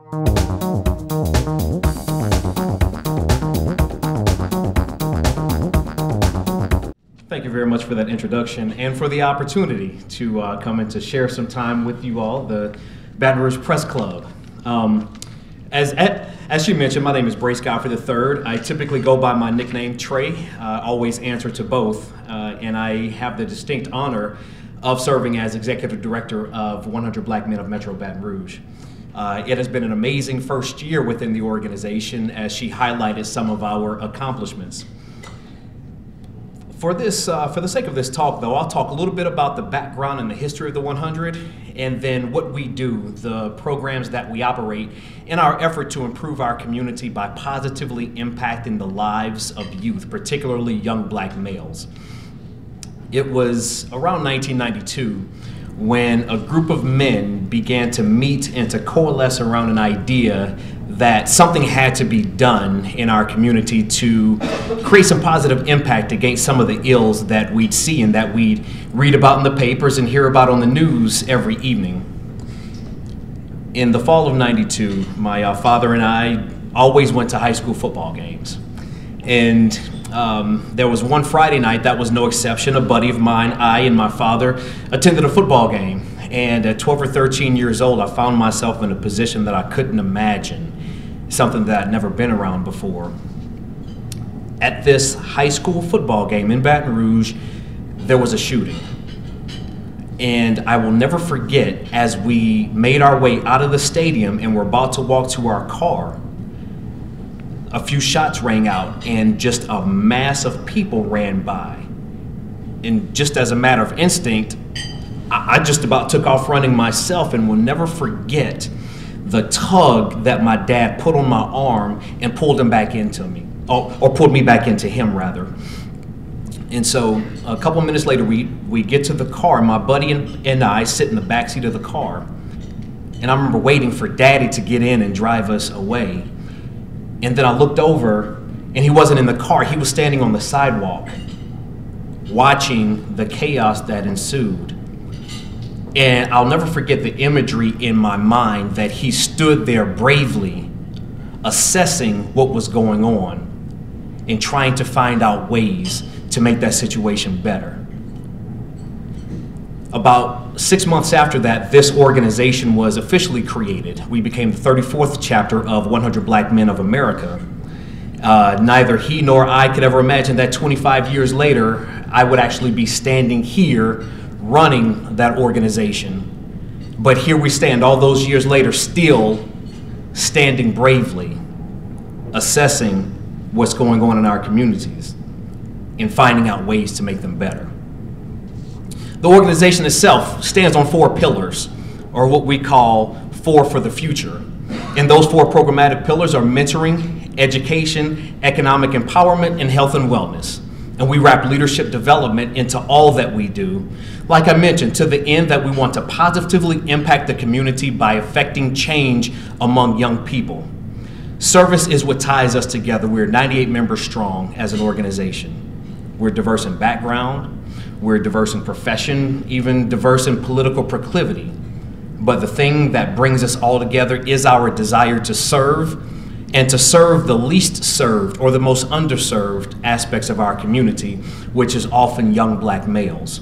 Thank you very much for that introduction and for the opportunity to come and to share some time with you all, the Baton Rouge Press Club. As she mentioned, my name is Godfrey III. I typically go by my nickname Trey, always answer to both, and I have the distinct honor of serving as Executive Director of 100 Black Men of Metro Baton Rouge. It has been an amazing first year within the organization as she highlighted some of our accomplishments. For the sake of this talk, though, I'll talk a little bit about the background and the history of the 100, and then what we do, the programs that we operate, in our effort to improve our community by positively impacting the lives of youth, particularly young black males. It was around 1992 when a group of men began to meet and to coalesce around an idea that something had to be done in our community to create some positive impact against some of the ills that we'd see and that we'd read about in the papers and hear about on the news every evening. In the fall of '92, my father and I always went to high school football games. And there was one Friday night that was no exception. A buddy of mine, I and my father, attended a football game. And at 12 or 13 years old, I found myself in a position that I couldn't imagine, something that I'd never been around before. At this high school football game in Baton Rouge, there was a shooting. And I will never forget, as we made our way out of the stadium and were about to walk to our car, a few shots rang out and just a mass of people ran by. And just as a matter of instinct, I just about took off running myself, and will never forget the tug that my dad put on my arm and pulled him back into me, or pulled me back into him rather. And so a couple minutes later, we get to the car, and my buddy and I sit in the back seat of the car. And I remember waiting for Daddy to get in and drive us away. And then I looked over, and he wasn't in the car. He was standing on the sidewalk, watching the chaos that ensued. And I'll never forget the imagery in my mind that he stood there bravely, assessing what was going on and trying to find out ways to make that situation better. About 6 months after that, this organization was officially created. We became the 34th chapter of 100 Black Men of America. Neither he nor I could ever imagine that 25 years later, I would actually be standing here running that organization. But here we stand all those years later, still standing bravely, assessing what's going on in our communities and finding out ways to make them better. The organization itself stands on 4 pillars, or what we call 4 for the future. And those 4 programmatic pillars are mentoring, education, economic empowerment, and health and wellness. And we wrap leadership development into all that we do. Like I mentioned, to the end that we want to positively impact the community by affecting change among young people. Service is what ties us together. We're 98 members strong as an organization. We're diverse in background, we're diverse in profession, even diverse in political proclivity. But the thing that brings us all together is our desire to serve, and to serve the least served or the most underserved aspects of our community, which is often young black males.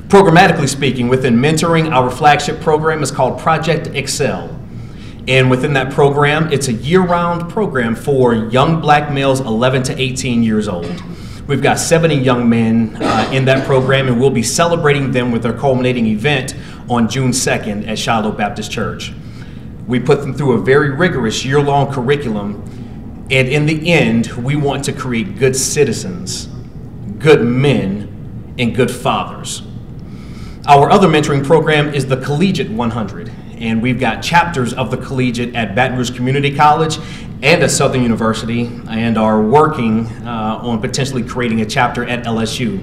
Programmatically speaking, within mentoring, our flagship program is called Project Excel. And within that program, it's a year-round program for young black males 11 to 18 years old. We've got 70 young men in that program, and we'll be celebrating them with our culminating event on June 2nd at Shiloh Baptist Church. We put them through a very rigorous year-long curriculum, and in the end, we want to create good citizens, good men, and good fathers. Our other mentoring program is the Collegiate 100, and we've got chapters of the Collegiate at Baton Rouge Community College and at Southern University, and are working on potentially creating a chapter at LSU.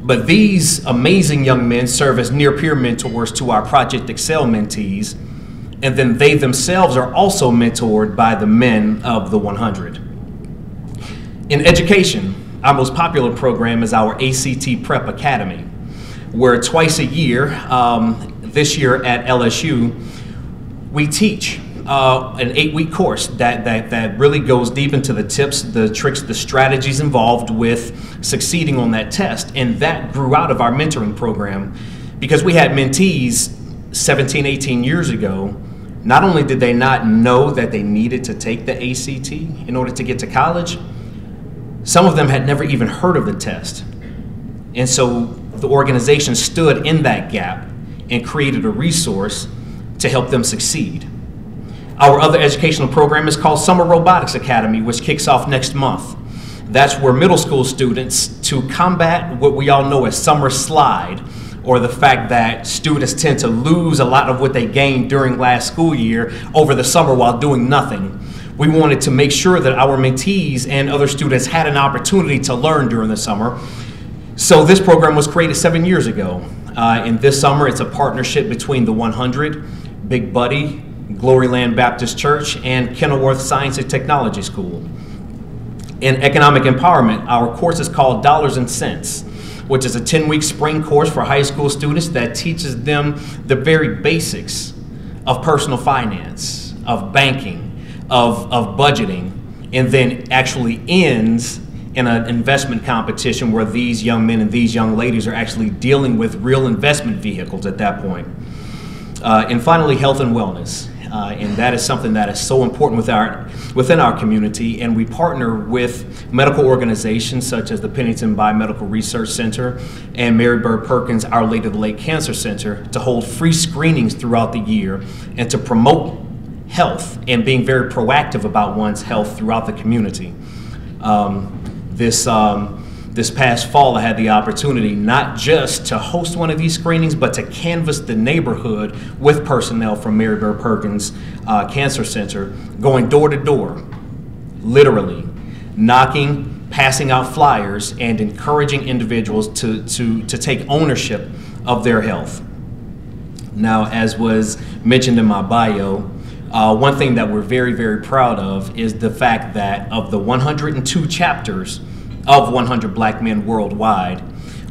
But these amazing young men serve as near-peer mentors to our Project Excel mentees, and then they themselves are also mentored by the men of the 100. In education, our most popular program is our ACT Prep Academy, where twice a year, this year at LSU, we teach an 8-week course that really goes deep into the tips, the tricks, the strategies involved with succeeding on that test. And that grew out of our mentoring program, because we had mentees 17, 18 years ago. Not only did they not know that they needed to take the ACT in order to get to college, some of them had never even heard of the test. And so the organization stood in that gap and created a resource to help them succeed. Our other educational program is called Summer Robotics Academy, which kicks off next month. That's where middle school students, to combat what we all know as summer slide, or the fact that students tend to lose a lot of what they gained during last school year over the summer while doing nothing. We wanted to make sure that our mentees and other students had an opportunity to learn during the summer. So this program was created 7 years ago. And this summer, it's a partnership between the 100, Big Buddy, Gloryland Baptist Church, and Kenilworth Science and Technology School. In economic empowerment, our course is called Dollars and Cents, which is a 10-week spring course for high school students that teaches them the very basics of personal finance, of banking, of budgeting, and then actually ends in an investment competition where these young men and these young ladies are actually dealing with real investment vehicles at that point. And finally, health and wellness. And that is something that is so important within our community, and we partner with medical organizations such as the Pennington Biomedical Research Center and Mary Bird Perkins Our Lady of the Lake Cancer Center to hold free screenings throughout the year and to promote health and being very proactive about one's health throughout the community. This past fall, I had the opportunity not just to host one of these screenings, but to canvass the neighborhood with personnel from Mary Bird Perkins Cancer Center, going door to door, literally, knocking, passing out flyers, and encouraging individuals to take ownership of their health. Now, as was mentioned in my bio, one thing that we're very, very proud of is the fact that of the 102 chapters of 100 Black Men worldwide,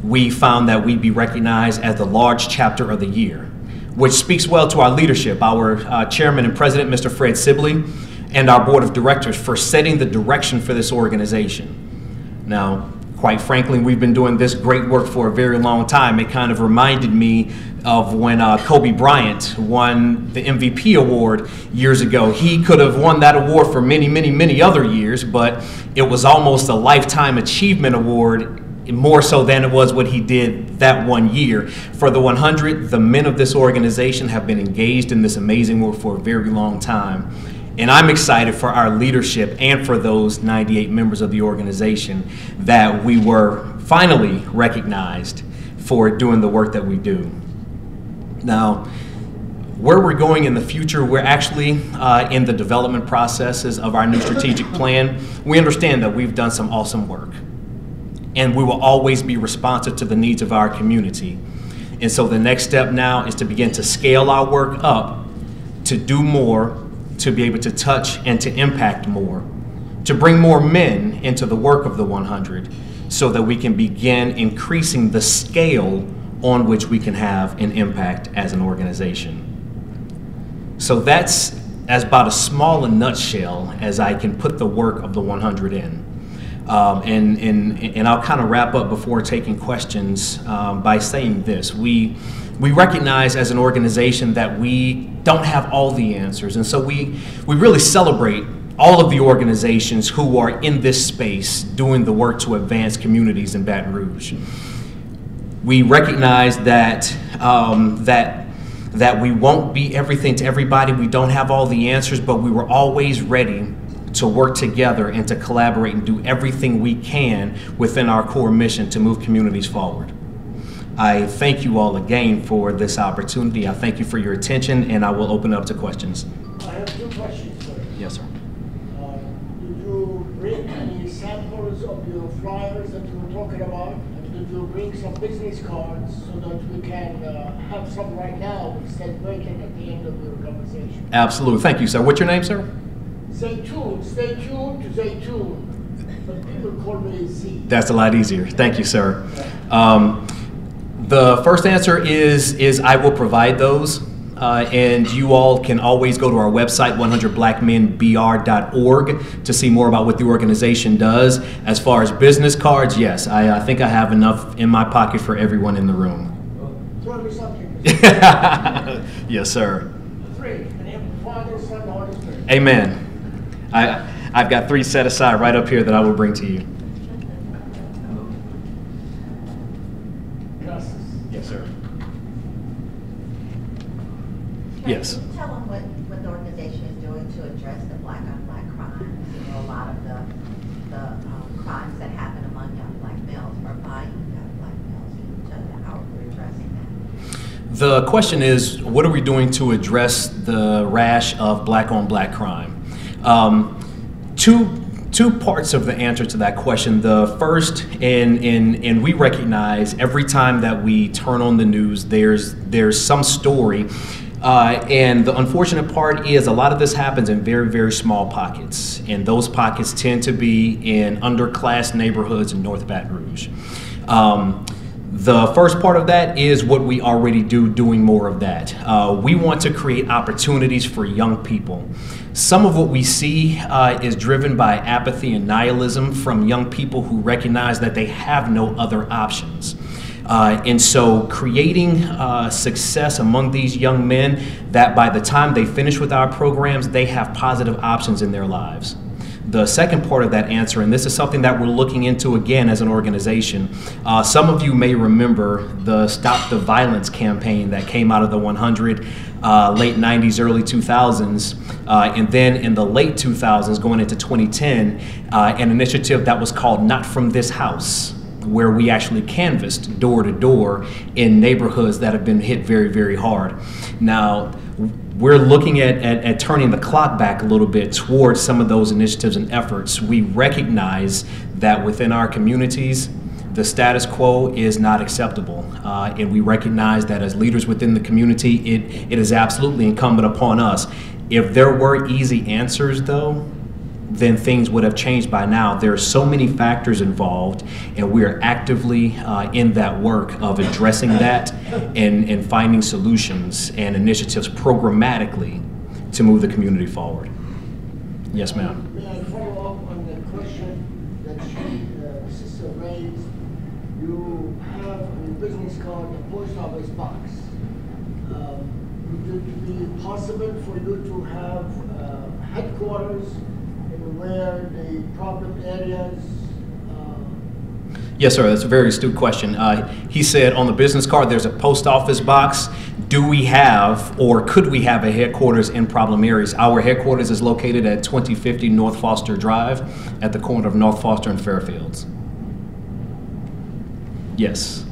we found that we'd be recognized as the large chapter of the year, which speaks well to our leadership, our chairman and president, Mr. Fred Sibley, and our board of directors for setting the direction for this organization. Now, quite frankly, we've been doing this great work for a very long time. It kind of reminded me of when Kobe Bryant won the MVP award years ago. He could have won that award for many, many, many other years, but it was almost a lifetime achievement award, more so than it was what he did that one year. For the 100, the men of this organization have been engaged in this amazing work for a very long time. And I'm excited for our leadership and for those 98 members of the organization that we were finally recognized for doing the work that we do. Now, where we're going in the future, we're actually in the development processes of our new strategic plan. We understand that we've done some awesome work, and we will always be responsive to the needs of our community. And so the next step now is to begin to scale our work up, to do more, to be able to touch and to impact more, to bring more men into the work of the 100 so that we can begin increasing the scale on which we can have an impact as an organization. So that's as about as small a nutshell as I can put the work of the 100 in. And I'll kind of wrap up before taking questions by saying this. We recognize as an organization that we don't have all the answers, and so we really celebrate all of the organizations who are in this space doing the work to advance communities in Baton Rouge. We recognize that that we won't be everything to everybody. We don't have all the answers, but we were always ready to work together and to collaborate and do everything we can within our core mission to move communities forward. I thank you all again for this opportunity. I thank you for your attention, and I will open up to questions. I have two questions, sir. Yes, sir. Did you bring any samples of your flyers that you were talking about? And did you bring some business cards so that we can have some right now instead of waiting at the end of your conversation? Absolutely. Thank you, sir. What's your name, sir? Stay tuned to stay tuned. But people call me Z. That's a lot easier. Thank you, sir. The first answer is I will provide those. and you all can always go to our website, 100blackmenbr.org, to see more about what the organization does. As far as business cards, yes, I think I have enough in my pocket for everyone in the room. Throw me something. Yes, sir. 3, in the name of the Father, Son, and Holy Spirit. Amen. I've got 3 set aside right up here that I will bring to you. Gracias. Yes, sir. Trey, Yes. Can you tell them what the organization is doing to address the black-on-black crimes? You know, a lot of the crimes that happen among young black males or by young black males. Can you tell them how we're addressing that? The question is, what are we doing to address the rash of black-on-black crime? Two parts of the answer to that question. The first, and we recognize every time that we turn on the news, there's some story. And the unfortunate part is a lot of this happens in very, very small pockets. And those pockets tend to be in underclass neighborhoods in North Baton Rouge. The first part of that is what we already do, doing more of that. We want to create opportunities for young people. Some of what we see is driven by apathy and nihilism from young people who recognize that they have no other options. And so creating success among these young men that by the time they finish with our programs, they have positive options in their lives. The second part of that answer, and this is something that we're looking into again as an organization, some of you may remember the Stop the Violence campaign that came out of the 100 late 90s, early 2000s, and then in the late 2000s going into 2010, an initiative that was called Not From This House, where we actually canvassed door to door in neighborhoods that have been hit very, very hard. Now, we're looking at turning the clock back a little bit towards some of those initiatives and efforts. We recognize that within our communities, the status quo is not acceptable. And we recognize that as leaders within the community, it is absolutely incumbent upon us. If there were easy answers, though, then things would have changed by now. There are so many factors involved, and we are actively in that work of addressing that and finding solutions and initiatives programmatically to move the community forward. Yes, ma'am. May I follow up on the question that the sister raised? You have on your business card a post office box. Would it be possible for you to have headquarters where the problem areas? Yes, sir. That's a very astute question. He said on the business card there's a post office box. Do we have or could we have a headquarters in problem areas? Our headquarters is located at 2050 North Foster Drive at the corner of North Foster and Fairfields. Yes.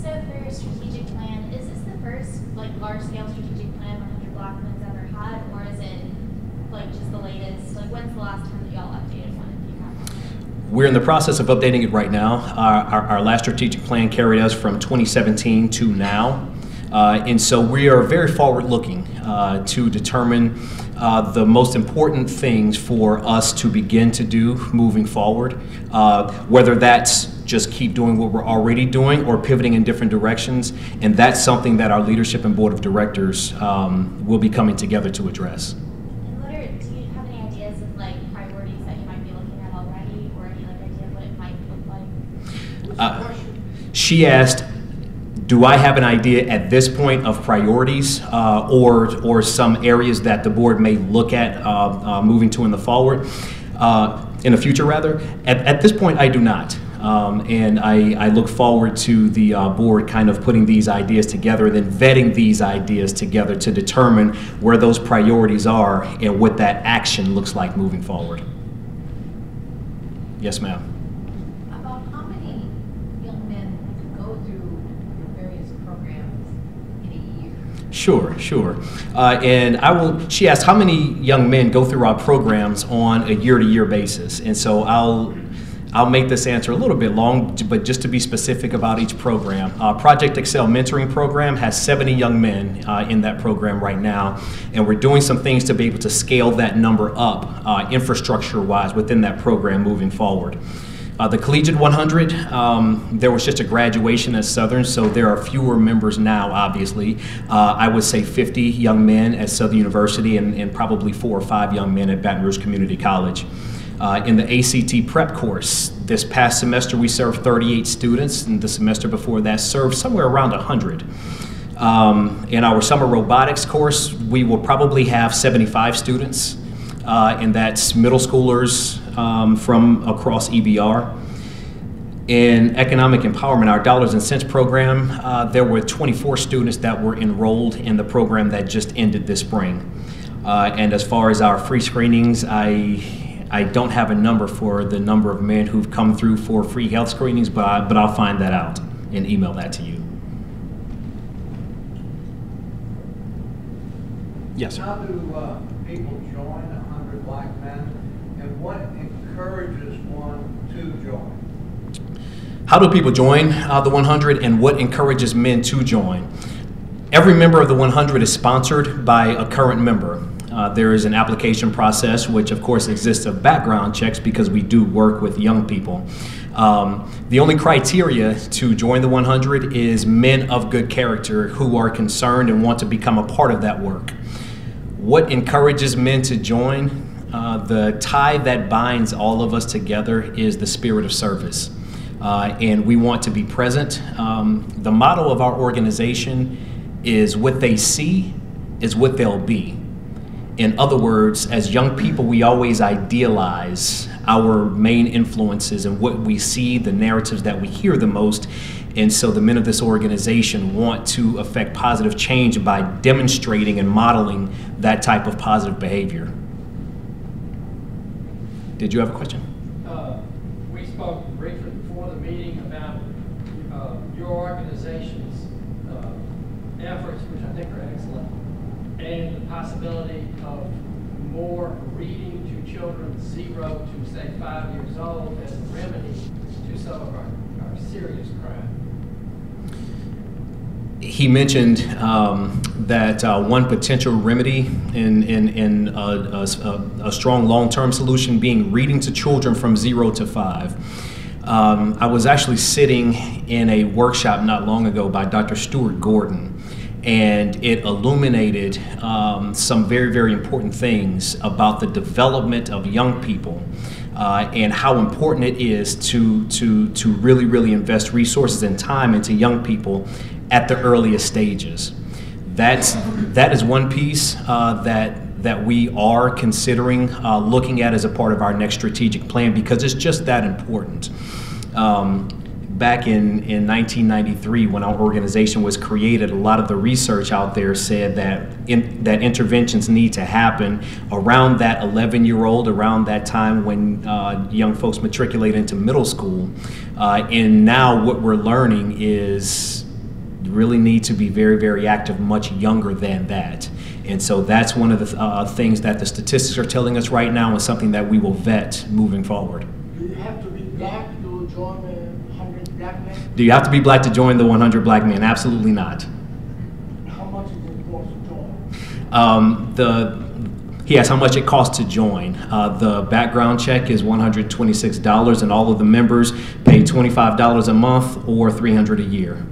So for your strategic plan, is this the first large-scale strategic plan 100 Blackman's ever had, or is it just the latest? When's the last time that y'all updated one, if you have one? We're in the process of updating it right now. Our last strategic plan carried us from 2017 to now. And so we are very forward-looking to determine the most important things for us to begin to do moving forward, whether that's just keep doing what we're already doing or pivoting in different directions. And that's something that our leadership and board of directors will be coming together to address. And do you have any ideas of priorities that you might be looking at already, or any idea of what it might look like? She asked, do I have an idea at this point of priorities or some areas that the board may look at moving to in the future rather? At this point, I do not. And I look forward to the board kind of putting these ideas together and then vetting these ideas together to determine where those priorities are and what that action looks like moving forward. Yes, ma'am. About how many young men go through your various programs in a year? Sure. And she asked how many young men go through our programs on a year-to-year basis. And so I'll make this answer a little bit long, but just to be specific about each program. Project Excel Mentoring Program has 70 young men in that program right now, and we're doing some things to be able to scale that number up infrastructure-wise within that program moving forward. The Collegiate 100, there was just a graduation at Southern, so there are fewer members now, obviously. I would say 50 young men at Southern University and probably 4 or 5 young men at Baton Rouge Community College. In the ACT prep course, this past semester we served 38 students, and the semester before that served somewhere around 100. In our summer robotics course, we will probably have 75 students, and that's middle schoolers from across EBR. In economic empowerment, our dollars and cents program, there were 24 students that were enrolled in the program that just ended this spring. And as far as our free screenings, I don't have a number for the number of men who've come through for free health screenings, but I'll find that out and email that to you. Yes, sir. How do people join 100 Black Men, and what encourages one to join? How do people join the 100, and what encourages men to join? Every member of the 100 is sponsored by a current member. There is an application process, which of course exists of background checks because we do work with young people. The only criteria to join the 100 is men of good character who are concerned and want to become a part of that work. What encourages men to join? The tie that binds all of us together is the spirit of service. And we want to be present. The motto of our organization is what they see is what they'll be. In other words, as young people, we always idealize our main influences and what we see, the narratives that we hear the most. And so the men of this organization want to affect positive change by demonstrating and modeling that type of positive behavior. Did you have a question? We spoke briefly before the meeting about your organization's efforts, which I think are excellent, and the possibility of more reading to children 0 to say 5 years old as a remedy to some of our serious crime. He mentioned that one potential remedy in a strong long-term solution being reading to children from 0 to 5. I was actually sitting in a workshop not long ago by Dr. Stuart Gordon, and it illuminated some very, very important things about the development of young people and how important it is to really, really invest resources and time into young people at the earliest stages. That is one piece that we are considering looking at as a part of our next strategic plan, because it's just that important. Back in 1993, when our organization was created, a lot of the research out there said that interventions need to happen around that 11-year-old, around that time when young folks matriculate into middle school. And now what we're learning is you really need to be very, very active much younger than that. And so that's one of the things that the statistics are telling us right now, and something that we will vet moving forward. Do you have to be black to join the 100 Black Men? Do you have to be black to join the 100 Black Men? Absolutely not. How much is it cost to join? He asked how much it costs to join. The background check is $126, and all of the members pay $25 a month or $300 a year.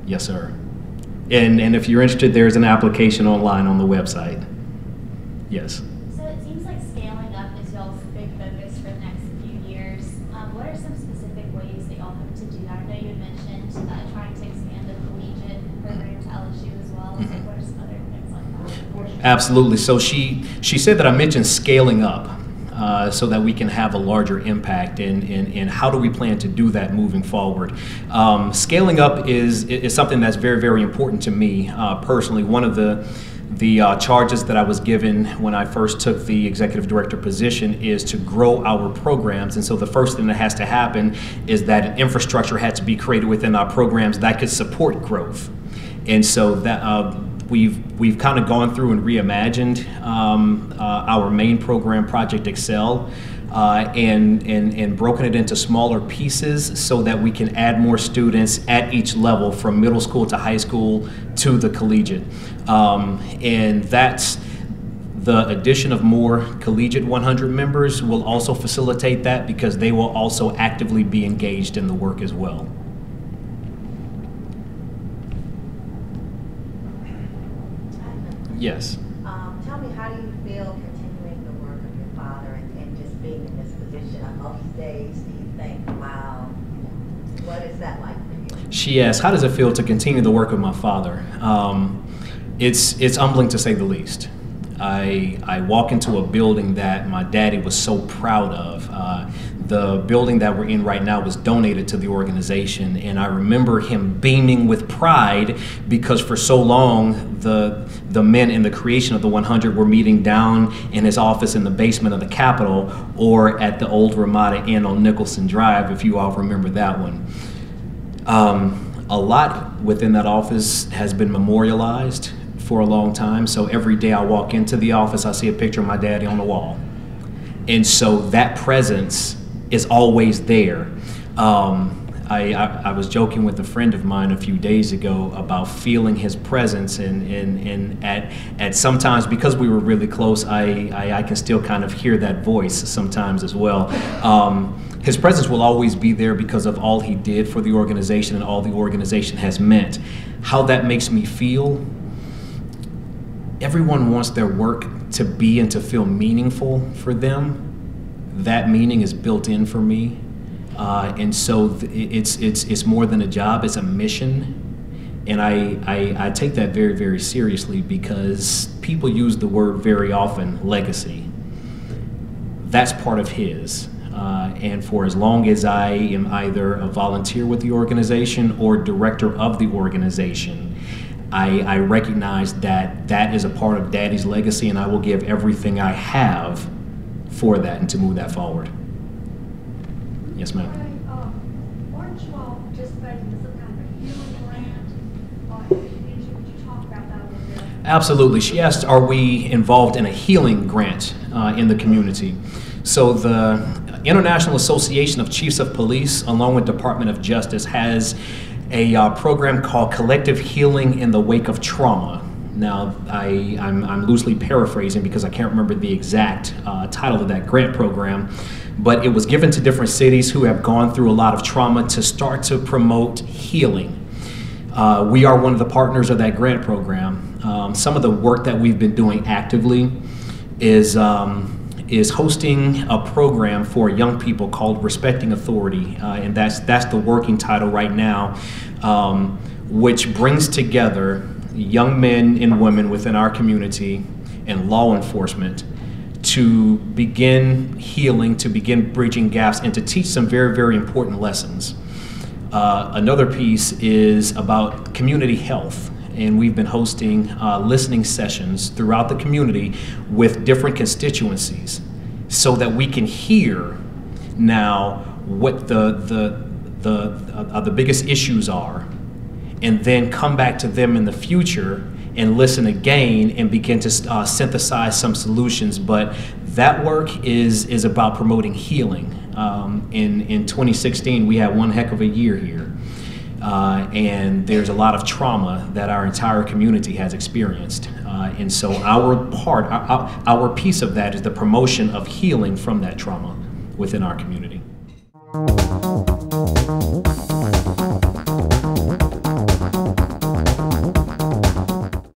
Yes, sir. And if you're interested, there's an application online on the website. Yes. So it seems like scaling up is y'all's big focus for the next few years. What are some specific ways that y'all hope to do that? I know you had mentioned trying to expand the collegiate program to LSU as well. So what are some other things like that? Absolutely. So she said that I mentioned scaling up so that we can have a larger impact, and how do we plan to do that moving forward. Scaling up is something that's very, very important to me personally. One of the charges that I was given when I first took the executive director position is to grow our programs, and so the first thing that has to happen is that an infrastructure had to be created within our programs that could support growth. And so that we've kind of gone through and reimagined our main program, Project Excel, and broken it into smaller pieces so that we can add more students at each level, from middle school to high school to the collegiate. And The addition of more collegiate 100 members will also facilitate that because they will also actively be engaged in the work as well. Yes. Tell me, how do you feel continuing the work of your father and just being in this position? On most days, do you think, wow, what is that like for you? She asked, how does it feel to continue the work of my father? It's humbling to say the least. I walk into a building that my daddy was so proud of. The building that we're in right now was donated to the organization, and I remember him beaming with pride because for so long the men in the creation of the 100 were meeting down in his office in the basement of the Capitol or at the old Ramada Inn on Nicholson Drive, if you all remember that one. A lot within that office has been memorialized for a long time, so every day I walk into the office, I see a picture of my daddy on the wall. And so that presence is always there. I was joking with a friend of mine a few days ago about feeling his presence, and at sometimes, because we were really close, I can still kind of hear that voice sometimes as well. His presence will always be there because of all he did for the organization and all the organization has meant. How that makes me feel, everyone wants their work to be and to feel meaningful for them. That meaning is built in for me. And so it's more than a job, it's a mission. And I take that very, very seriously because people use the word very often, legacy. That's part of his. And for as long as I am either a volunteer with the organization or director of the organization, I recognize that that is a part of Daddy's legacy, and I will give everything I have for that and to move that forward. Yes, ma'am. Aren't you all participating in some kind of a healing grant? Would you talk about that a little bit? Absolutely. She asked, are we involved in a healing grant in the community? So the International Association of Chiefs of Police, along with Department of Justice, has a program called Collective Healing in the Wake of Trauma. Now, I'm loosely paraphrasing because I can't remember the exact title of that grant program, but it was given to different cities who have gone through a lot of trauma to start to promote healing. We are one of the partners of that grant program. Some of the work that we've been doing actively is hosting a program for young people called Respecting Authority, and that's the working title right now, which brings together young men and women within our community and law enforcement to begin healing, to begin bridging gaps, and to teach some very, very important lessons. Another piece is about community health, and we've been hosting listening sessions throughout the community with different constituencies so that we can hear now what the biggest issues are, and then come back to them in the future and listen again and begin to synthesize some solutions. But that work is about promoting healing. In 2016, we had one heck of a year here. And there's a lot of trauma that our entire community has experienced. And so our piece of that is the promotion of healing from that trauma within our community.